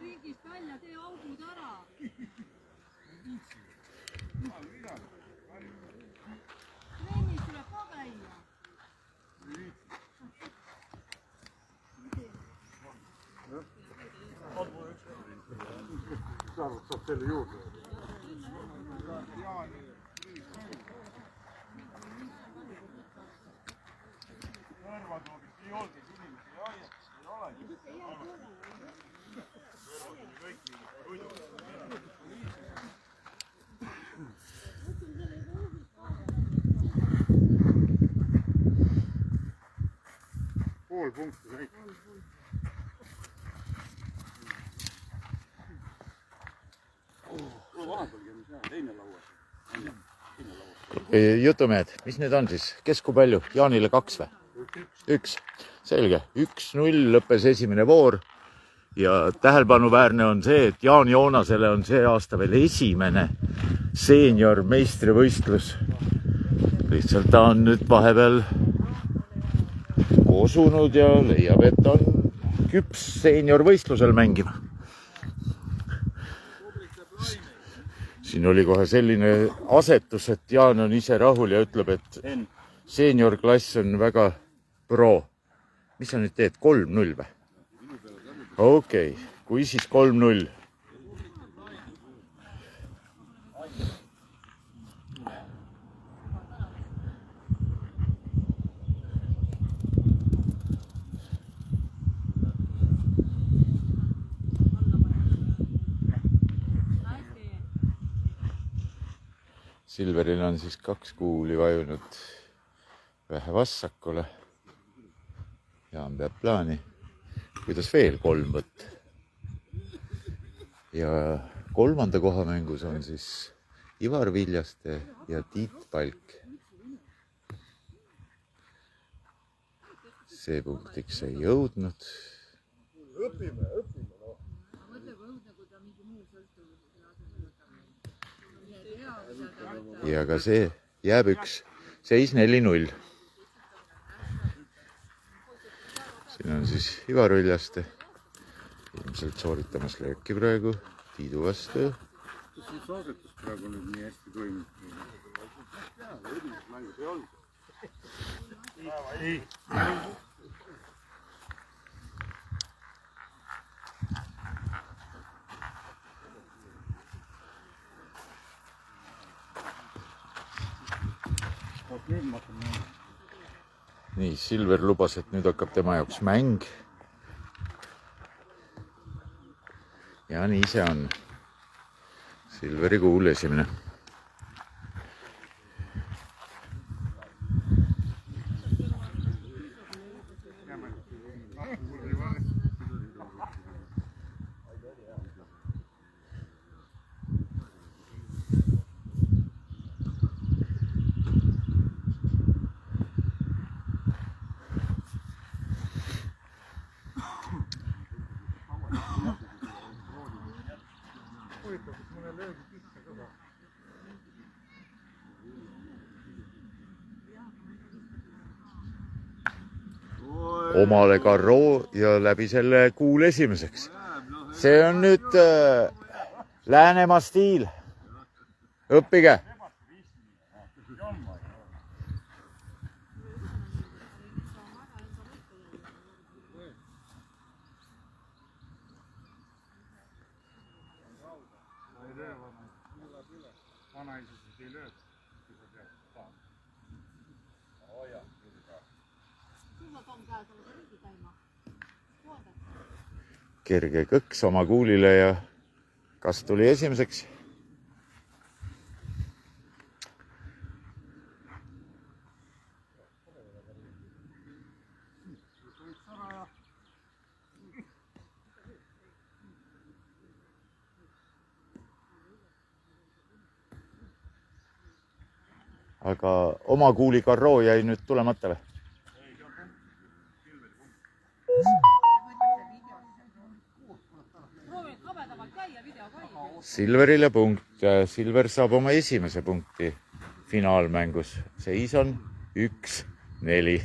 ringist välja, tee augud ära. Trennis tuleb ka käia. Saab selle juurde. Pool punkti kõik. Jutumehed, mis nüüd on siis? Kes kui palju? Jaanile 2 või? 1. Selge. 1-0 lõppes esimene voor. Ja tähelepanuväärne on see, et Jaan Joonasele on see aasta veel esimene seenior meistrivõistlus. Lihtsalt ta on nüüd vahepeal kosunud ja leiab, et on küps seenior võistlusel mängima. Siin oli kohe selline asetus, et Jaan on ise rahul ja ütleb, et seenior klass on väga pro. Mis sa nüüd teed? 3-0 või? Okei, kui siis 3-0. Silveril on siis 2 kuuli vajunud vähe vassakule. Jaan peab plaani, kuidas veel 3 võtta. Ja 3. kohamängus on siis Ivar Viljaste ja Tiit Palk. See punktiks ei jõudnud. Õpime. Ja ka see jääb 1. Seis 4-0. Siin on siis Ivar Viljaste. Ilmselt sooritamas lööki praegu Tiidu vastu. Kus see saadetus praegu nüüd nii hästi toimub? Mängud ei olnud. Nii, Silver lubas, et nüüd hakkab tema jaoks mäng. Ja nii see on. Silveri kuul esimene. Omale Garro ja läbi selle kuul esimeseks. See on nüüd Läänemaa stiil. Õppige. Kerge kõks oma kuulile ja kas tuli esimeseks? Aga oma kuuli Garro jäi nüüd tulemata või? Silverile punkt. Silver saab oma esimese punkti finaalmängus. Seis on 1-4.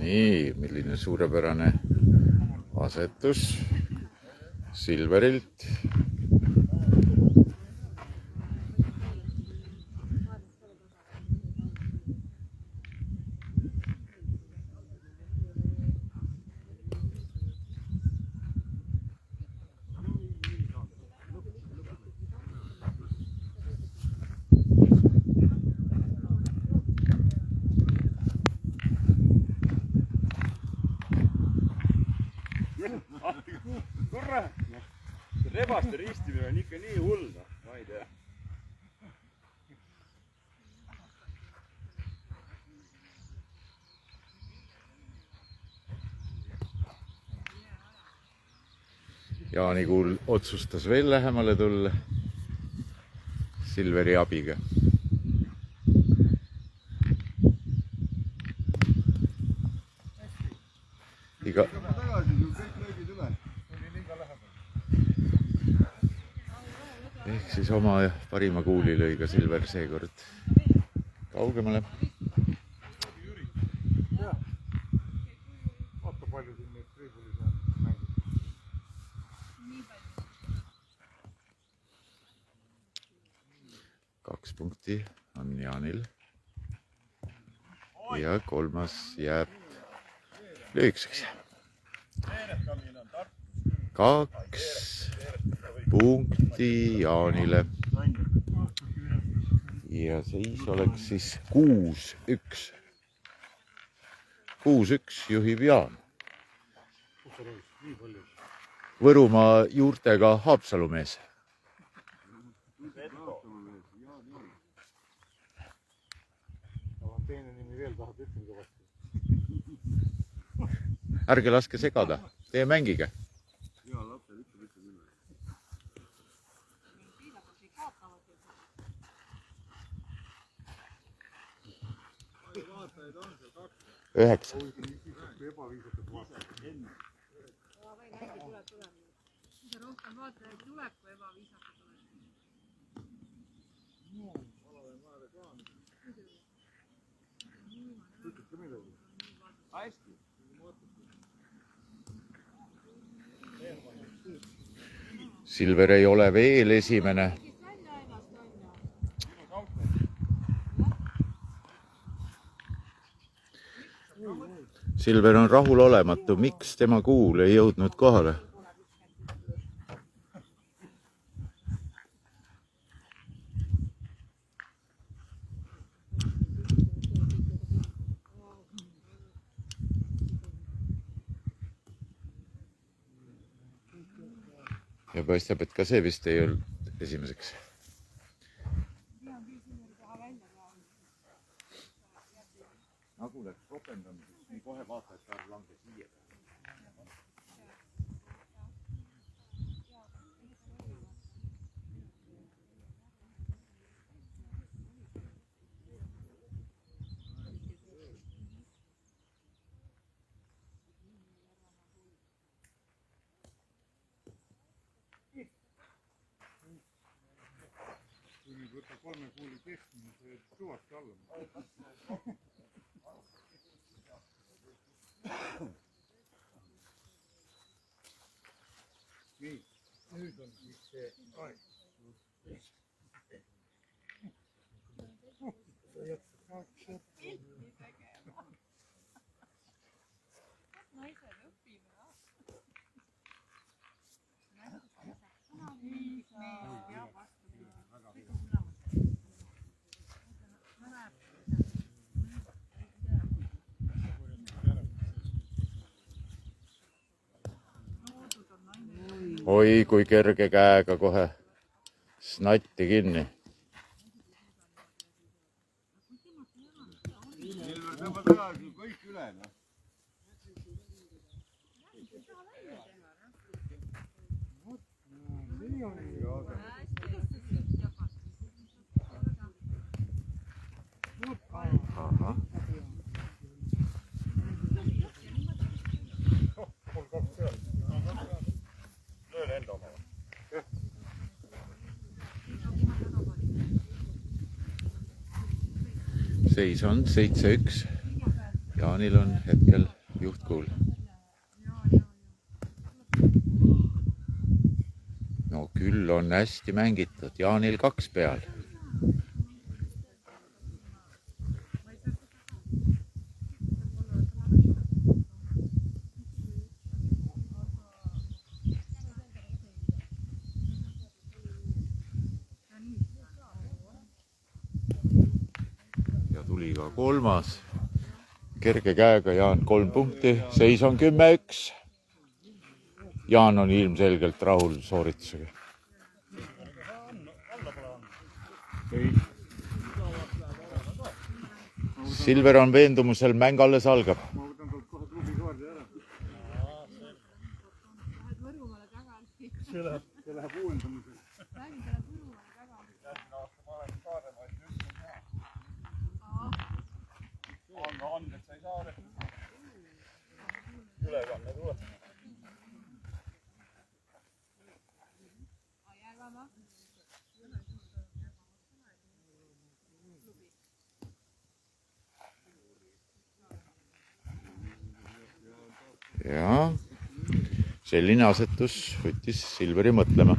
nii, milline suurepärane asetus Silverilt. Kurat, see rebaste ristimine on ikka nii hull, ma ei tea. Jaanikuul otsustas veel lähemale tulla Silveri abiga. Ehk siis oma parima kuuli lõi ka Silver seekord kaugemale. Vaata palju siin neid triibulis on mängid. 2 punkti on Jaanil. Ja 3. jääb lühikeseks. 2 punkti Jaanile. Ja siis oleks siis 6-1. 6-1 juhib Jaan. Võrumaa juurtega Haapsalu mees. Teine nimi veel tahab ütelda vastu. Ärge laske segada, tee mängige. Hea lapsel ütleb nime. Vaatajaid on seal 2. 9. Ebaviisatud vaatajaid. Mida rohkem vaatajaid tuleb, kui ebaviisakud tuleb. Hästi. Silver ei ole veel esimene. Silver on rahulolematu, miks tema kuul ei jõudnud kohale? Ja paistab, et ka see vist ei olnud esimeseks. Nagu läks ropendamiseks, nii kohe vaata, et ta langes 5. Kui nüüd võtta 3 kuuli keskmine, see suvasti alla. Nii, nüüd on siis see aeg. Sa jätsid 2 Naised õpime. Oi, kui kerge käega kohe snatti kinni. Silver tõmba tagasi kõik üle. Ahah. Seis on 7-1. Jaanil on hetkel juhtkuul. No küll on hästi mängitud, Jaanil 2 peal. Ja tuli ka 3. Kerge käega Jaan 3 punkti, seis on 10-1. Jaan on ilmselgelt rahul sooritusega. Silver on veendumusel, mäng alles algab. Ma võtan talt kohe trubikaardi ära. See läheb uuendamisele. Järgmine aasta ma olen Saaremaa, et nüüd on hea. Andmed sai saare. Ülekanne tuleb. Ja selline asetus võttis Silveri mõtlema.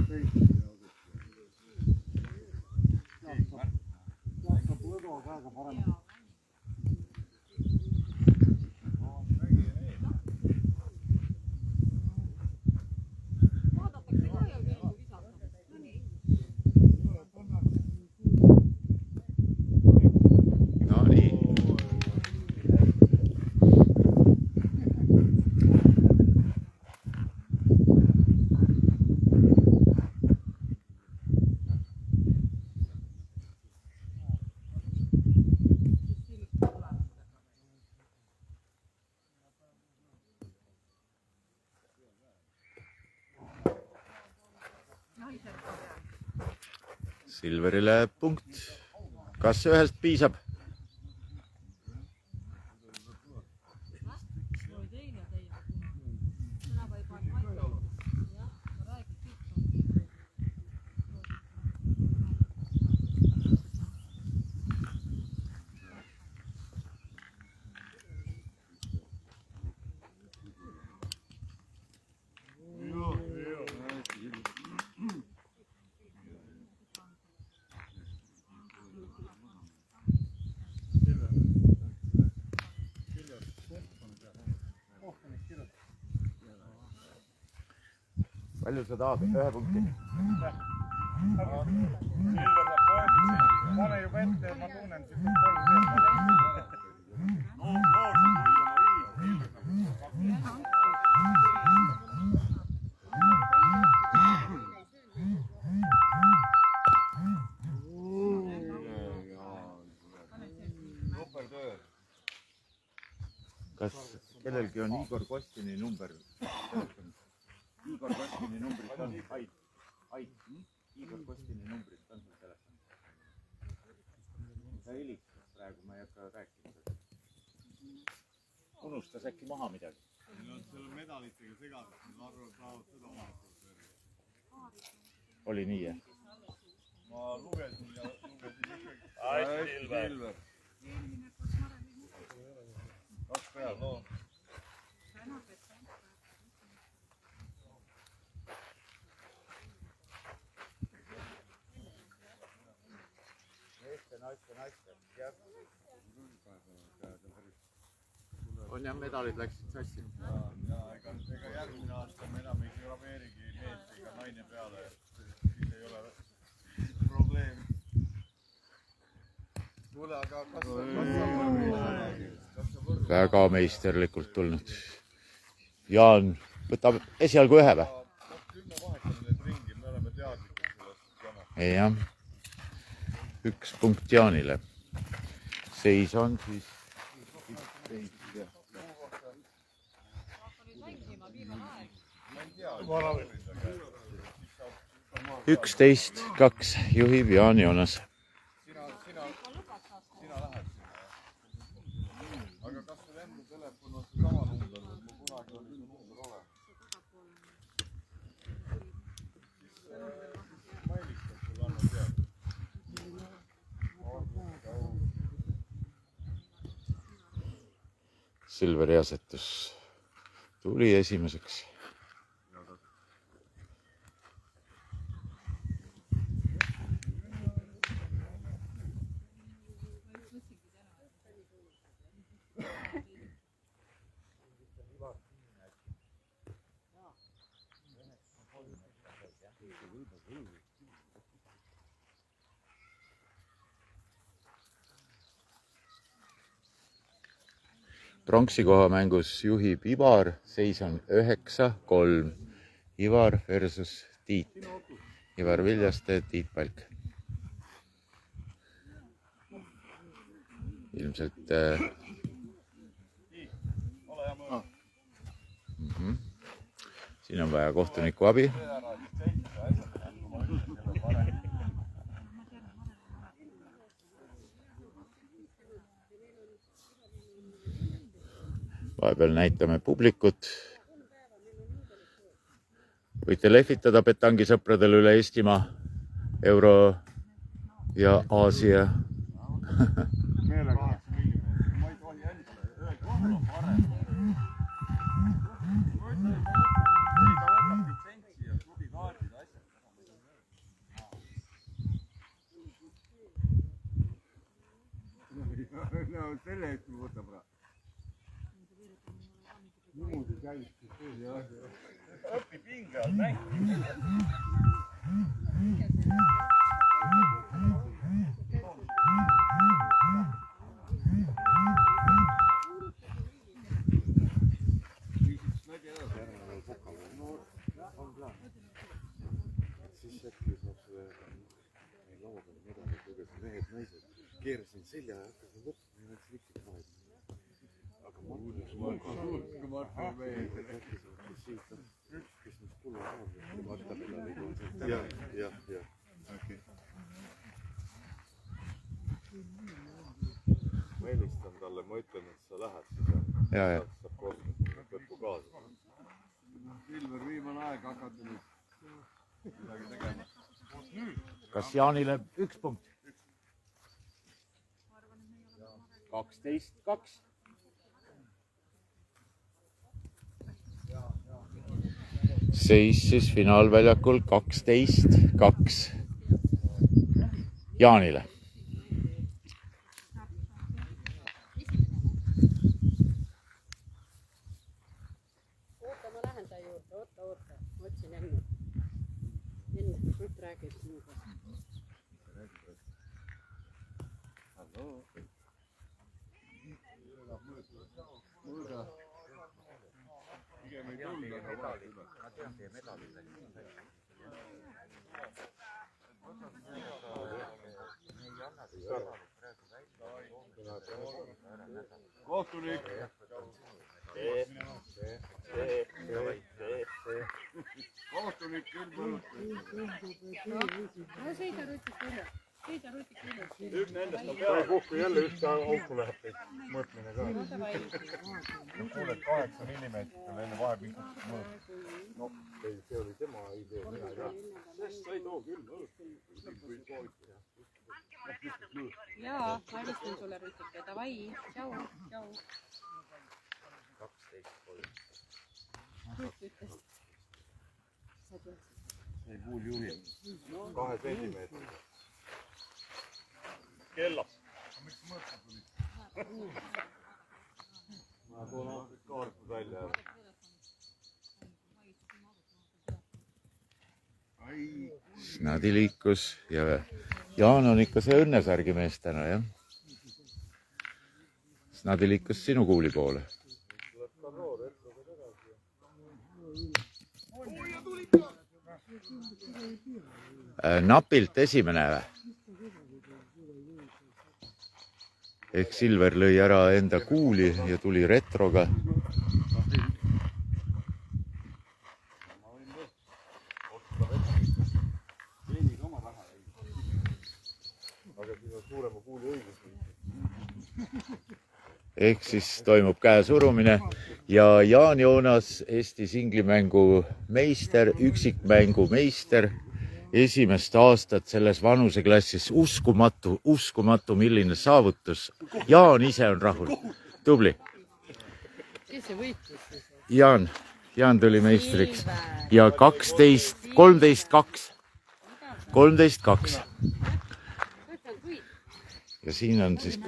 No nii. Silverile punkt. Kas ühest piisab? Palju sa tahad? 1 punkti? Silver saab koefitsiendi. Pane juba ette, ma tunnen siis 3. Kas kellelgi on Igor Kostini number? Igor Kostini numbrit on Ait. Igor Kostini numbrit on sul telefonis. Ta helistas praegu, ma ei hakka rääkima. Unustas äkki maha midagi. Seal on medalitega segadus, ma arvan, et saavad seda vahetada. Oli nii, jah? Ma lugesin ikkagi. Ait Silver. 2 peal, no. On jah, medalid läksid sassi. Ega järgmine aasta me enam ei graveerigi meest ega naine peale, siis ei ole probleemi. Kuule, aga kas sa võrru? Väga meisterlikult tulnud. Jaan võtab esialgu 1 või? Küll me vahetame need ringi, me oleme teadlikud sellest jama. Jah. 1 punkt Jaanile. Seis on siis 11-2 juhib Jaan Joonas. Sina lähed sinna. Aga kas sul enda telefon on see sama number, mul kunagi oli see number olemas. Siis Mailistab sulle annab teada. Silveri asetus tuli esimeseks. Pronksi koha mängus juhib Ivar, seis on 9-3. Ivar versus Tiit. Ivar Viljaste, Tiit Palk. Ilmselt siin on vaja kohtuniku abi. Vahepeal näitame publikut. Võite lehvitada petangisõpradele üle Eestimaa, Euro ja Aasia. Õpi pinge all mängida. Siis äkki saab selle laua peale medali, kuidas mehed, naised keerasin selja ja hakkasin võtma ja läks rikki vaid. Aga ma kes nüüd kulla saab, vaata peale oli. Jah. Ma helistan talle, ma ütlen, et sa lähed siis ja saab koostööd lõppu kaasa. Silver, viimane aeg hakata nüüd midagi tegema. Kas Jaanile 1 punkt? 12-2. Seis siis finaalväljakul 12-2 Jaanile. Oota, ma lähen ta juurde. Oota. Ma otsin enne. Nüüd räägib minuga. Halloo. Pigem ei tulnud, aga vaata üle. Ma tean teie medalile. Kohtunik! Kohtunik küll põlutas. No sõida rutik üle. Üks nendest on peale kuhku jälle üks auku läheb mõõtmine ka. Kuuled 8 millimeetritel enne vahepingut mõõt. No, see oli tema idee, mina ei tea. Sest sa ei too küll mõõt. Jaa, ma helistan sulle rutik ja davai. Tšau. 12-3. Rutt ütles. See ei kuul juhil. 2 sentimeetrit. Kellas. Miks mõõtma tulid? Ma toon kaartud välja. Snadi liikus ja Jaan on ikka see õnnesärgi mees täna, jah? Snadi liikus sinu kuuli poole. Napilt esimene või? Ehk Silver lõi ära enda kuuli ja tuli retroga. Ehk siis toimub käesurumine ja Jaan Joonas, Eesti singlimängu meister, üksikmängu meister, esimest aastat selles vanuseklassis. Uskumatu, milline saavutus. Jaan ise on rahul. Tubli. Kes see võitis siis? Jaan tuli meistriks ja 13-2. 13-2. Ja siin on siis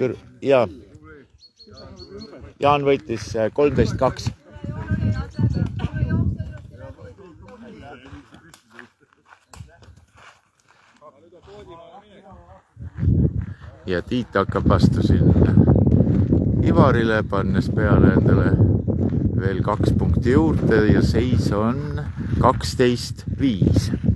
Jaan võitis 13-2. Ja Tiit hakkab vastu sinna Ivarile, pannes peale endale veel 2 punkti juurde ja seis on 12-5.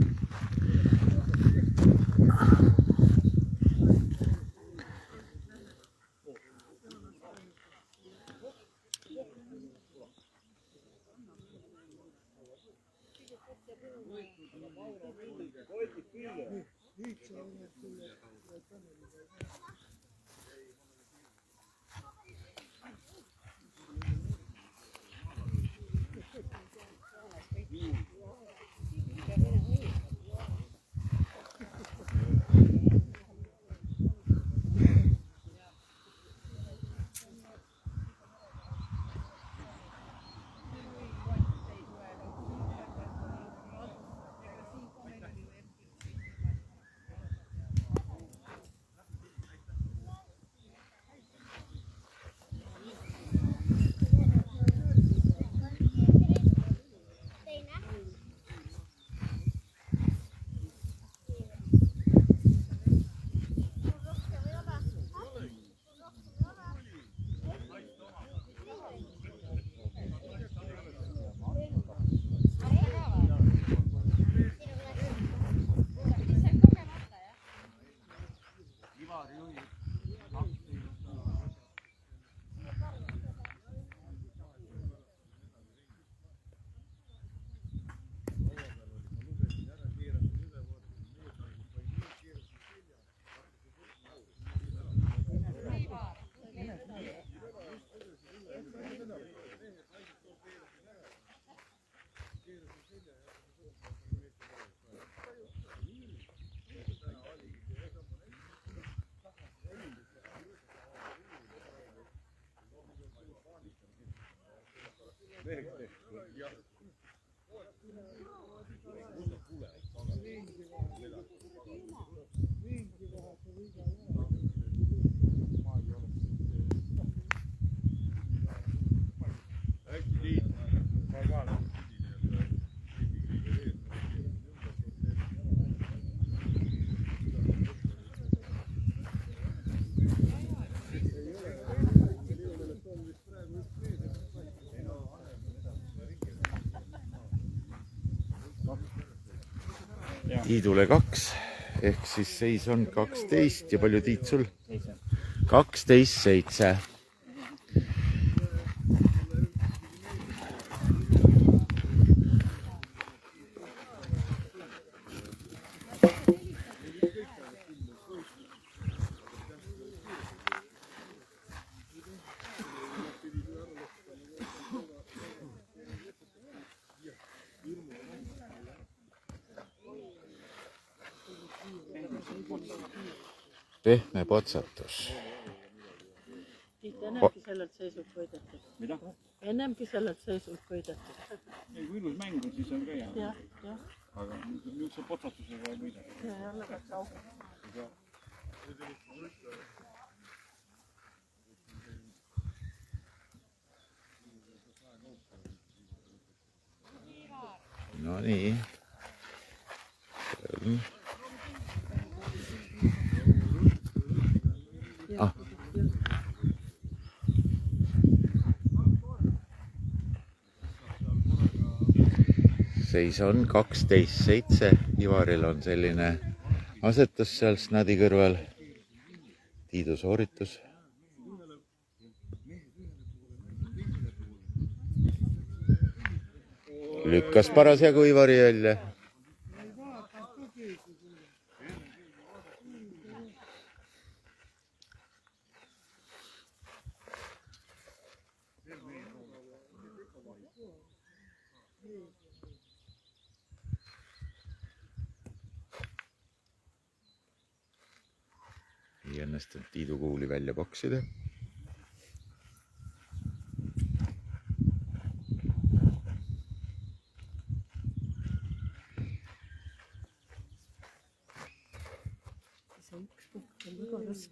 Tiidule 2 ehk siis seis on 12 ja palju Tiit sul? 12-7. Pehme potsatus. Ennemgi sellelt seisult võidetud. Mida? Ennemgi sellelt seisult võidetud. Ei, kui ilus mäng on, siis on ka hea. Jah. Aga nüüd see potsatusega ei võida. See jälle peaks auga. No nii. Seis on 12-7. Ivaril on selline asetus seal Snadi kõrval. Tiidu sooritus. Lükkas parasjagu Ivari välja. Ei õnnestunud Tiidu kuuli välja poksida.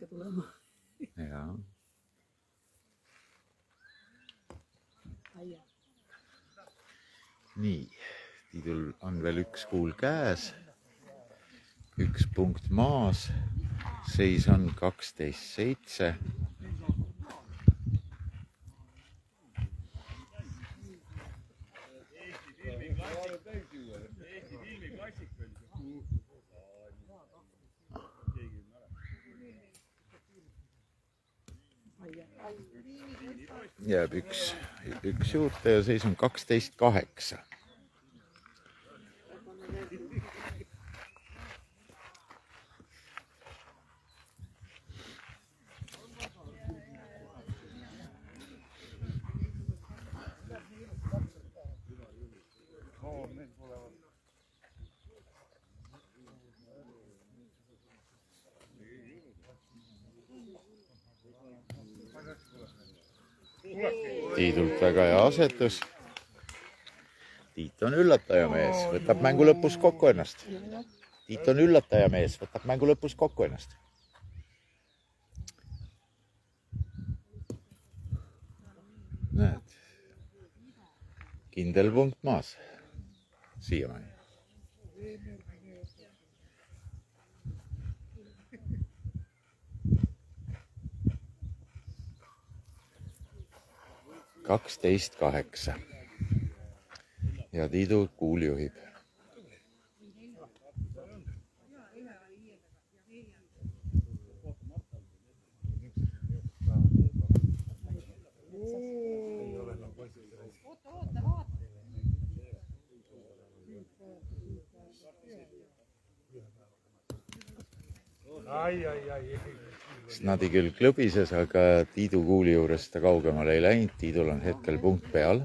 ikka tulema. Jaa. Nii, Tiidul on veel üks kuul käes, üks punkt maas, seis on 12-7. Jääb üks juurde ja seis on 12-8. Tiidult väga hea asetus. Tiit on üllatajamees, võtab mängu lõpus kokku ennast. Tiit on üllatajamees, võtab mängu lõpus kokku ennast. Näed, kindel punkt maas. Siiamaani. Kaksteist 8. Ja Tiidu kuul juhib. Snadi küll klõbises, aga Tiidu kuuli juures ta kaugemale ei läinud. Tiidul on hetkel punkt peal.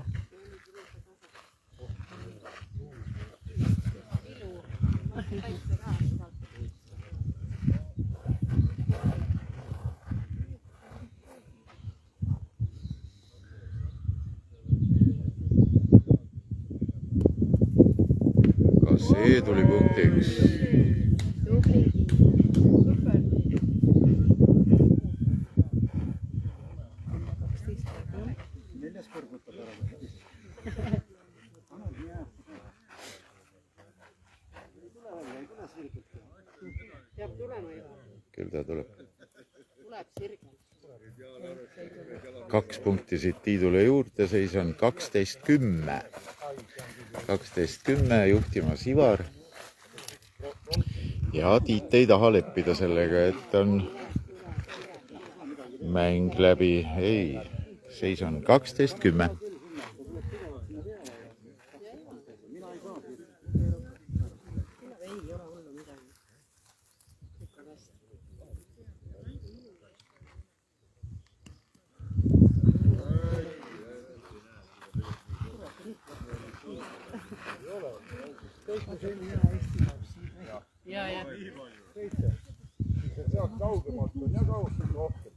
Ka see tuli punkt 1. Peab tulema juba. Küll ta tuleb. Tuleb sirgel. 2 punkti siit Tiidule juurde, seis on 12-10. 12-10 juhtimas Ivar. Ja Tiit ei taha leppida sellega, et on mäng läbi. Ei, seis on 12-10. Ja. Sealt kaugemalt on ja kaugemalt rohkem.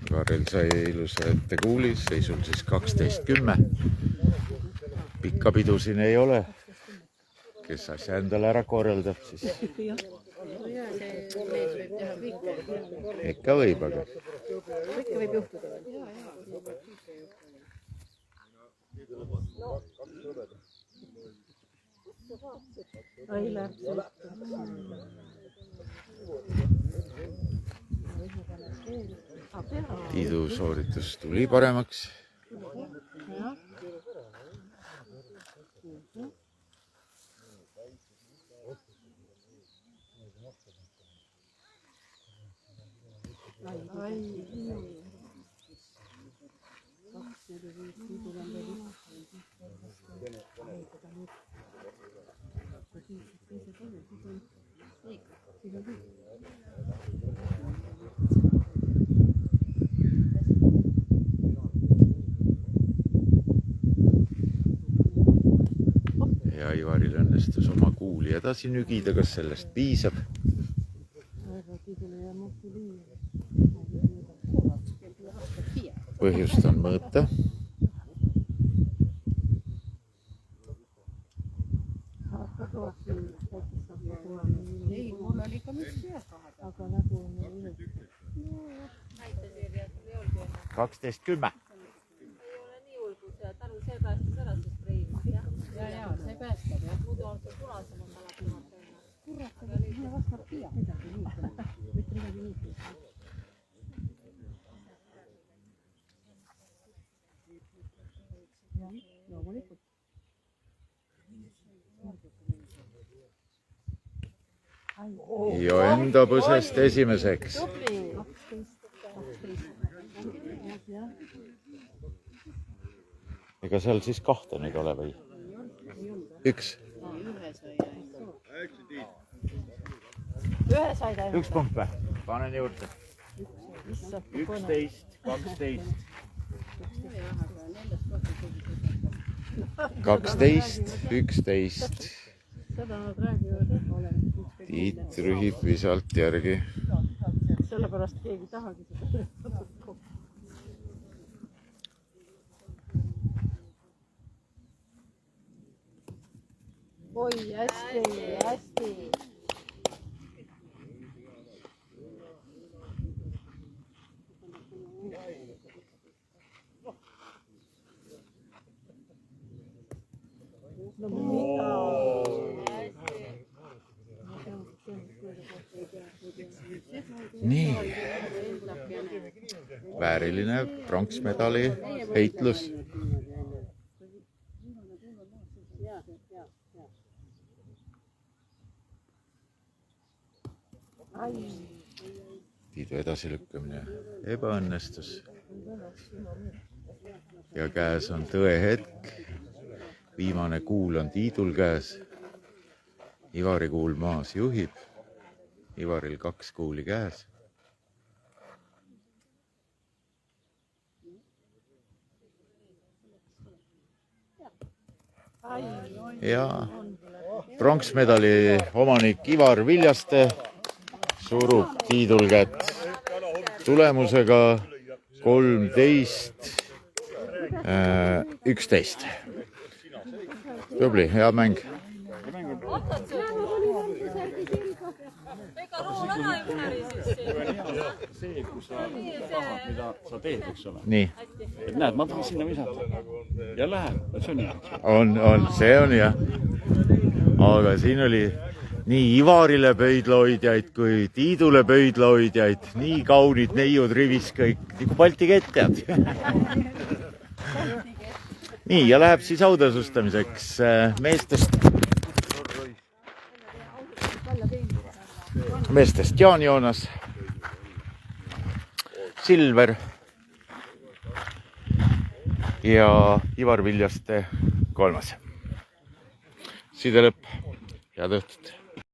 Karel sai ilusa ette kuulis, seisul siis 12-10. Pikka pidu siin ei ole. Kes asja endale ära korraldab, siis ikka võib, aga Ikka võib juhtuda. Ai läheb Tiidu sooritus tuli paremaks. Ja Ivaril õnnestus oma kuuli edasi nügida, kas sellest piisab? põhjust on mõõta. ei, mul oli ikka mis peas vahepeal. Aga nagu on näitesirjad ei olgi enam. 12:10. Ei ole nii hull, kui see Taru see päästas ära see spreima. Ja, see päästab jah. Muidu on see punasemad alati vaata. Kurat, aga mulle vastab pia. Midagi niitlema. Mitte midagi niitlema. Jah, loomulikult. Ja enda põsest esimeseks. Ega seal siis kahte nüüd ole või? Üks. Ühe said ainult. Üks punkt või? Panen juurde. 11, 12. 12, 11. Seda nad räägivad. Tiit rühib visalt järgi. Sellepärast keegi tahagi seda. Oi, hästi, hästi. No mida? Nii. Vääriline pronksmedali heitlus. Tiidu edasilükkamine ebaõnnestus. Ja käes on tõehetk. Viimane kuul on Tiidul käes. Ivari kuul maas juhib. Ivaril 2 kuuli käes. Ja pronksmedali omanik Ivar Viljaste surub Tiidul kätt tulemusega 13, 11. Tubli, hea mäng. Ega roo ära ei mõneri siis See, kus sa tahad, mida sa teed, eks ole. Nii. Et näed, ma tahan sinna visata. Ja läheb. See on hea. On, see on jah. Aga siin oli nii Ivarile pöidlahoidjaid kui Tiidule pöidlahoidjaid. Nii kaunid neiud rivis kõik. Nagu Balti kett tead. Nii, ja läheb siis autasustamiseks meestest Jaan Joonas, Silver ja Ivar Viljaste 3. Side lõpp. Head õhtut.